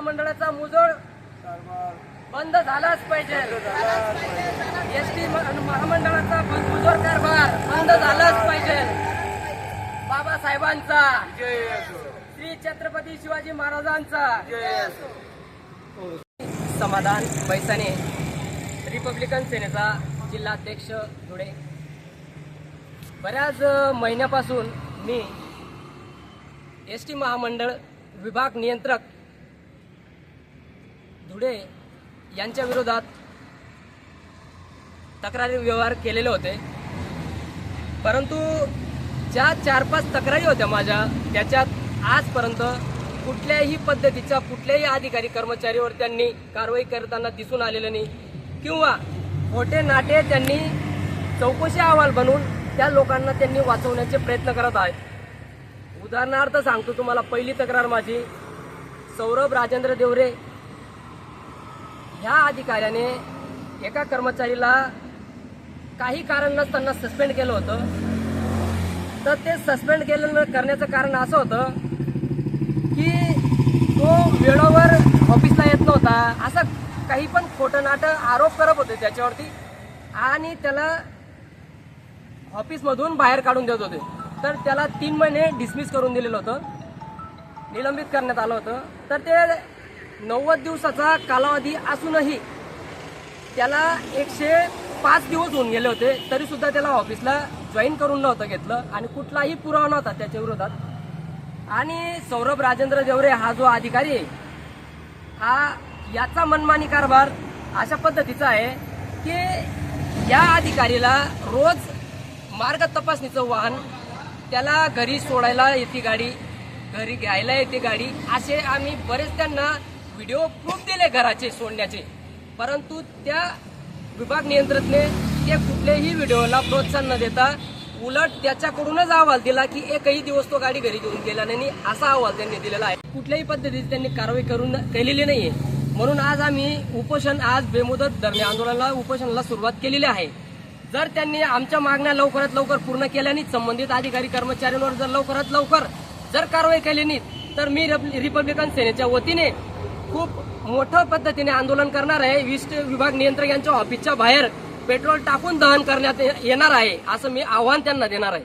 महामंडळाचा मुजोड बंद झालाच पाहिजे। एसटी महामंडळाचा मुजोड कारभार बंद झालाच पाहिजे। बाबासाहेबांचा जय असो, श्री छत्रपती शिवाजी महाराजांचा जय असो। समाधान बैसाने, रिपब्लिकन सेनेचा जिल्हाध्यक्ष धुळे। बऱ्याच महिन्यापासून मी एसटी महामंडळ विभाग नियंत्रक धुळे यांच्या विरोधात तक्रारी व्यवहार केलेले होते, परंतु ज्या 4-5 तक्रारी होत्या माझ्या, त्याच्यात आजपर्यंत कुठल्याही पद्धतीचा कुठल्याही अधिकारी कर्मचारीवर त्यांनी कारवाई करताना दिसून आलेलं नाही, किंवा खोटे नाटे त्यांनी चौकशी अहवाल बनवून त्या लोकांना त्यांनी वाचवण्याचे प्रयत्न करत आहेत। उदाहरणार्थ सांगतो तुम्हाला, पहिली तक्रार माझी सौरभ राजेंद्र देवरे ह्या अधिकाऱ्याने एका कर्मचारीला काही कारण नसताना सस्पेंड केलं होतं। तर ते सस्पेंड करण्याचं कारण असं होतं की तो वेळेवर ऑफिसला येत नव्हता, असं काही पण खोटं नाटं आरोप करत होते त्याच्यावरती, आणि त्याला ऑफिसमधून बाहेर काढून देत होते। तर त्याला 3 महिने डिसमिस करून दिलेलं होतं, निलंबित करण्यात आलं होतं। तर ते 90 दिवसाचा कालावधी असूनही त्याला 105 दिवस होऊन गेले होते, तरी सुद्धा त्याला ऑफिसला जॉईन करून नव्हतं घेतलं, आणि कुठलाही पुरावा नव्हता त्याच्या विरोधात। आणि सौरभ राजेंद्र देवरे हा जो अधिकारी आहे, हा याचा मनमानी कारभार अशा पद्धतीचा आहे की या अधिकारीला रोज मार्ग तपासणीचं वाहन त्याला घरी सोडायला येते गाडी, घरी घ्यायला येते गाडी, असे आम्ही बरेच त्यांना व्हिडिओ प्रूफ दिले घराचे सोडण्याचे, परंतु त्या विभाग नियंत्रकने ते कुठल्याही व्हिडिओला प्रोत्साहन न देता उलट त्याच्याकडूनच अहवाल दिला की एकही दिवस तो गाडी घरी घेऊन गेला नाही, असा अहवाल त्यांनी दिलेला आहे। कुठल्याही पद्धतीने त्यांनी कारवाई केलेली नाहीये, म्हणून आज आम्ही आज बेमुदत धरणे आंदोलनाला उपोषणाला सुरुवात केलेली आहे। जर त्यांनी आमच्या मागण्या लवकरात लवकर पूर्ण केल्या नाहीत, संबंधित अधिकारी कर्मचाऱ्यांवर जर लवकरात लवकर जर कारवाई केली नाही, तर मी रिपब्लिकन सेनेच्या वतीने खूप मोठ्या पद्धतीने आंदोलन करणार आहे। विभाग नियंत्रक यांच्या ऑफिसच्या बाहेर पेट्रोल टाकून दहन करण्यात येणार आहे, असं मी आव्हान त्यांना देणार आहे।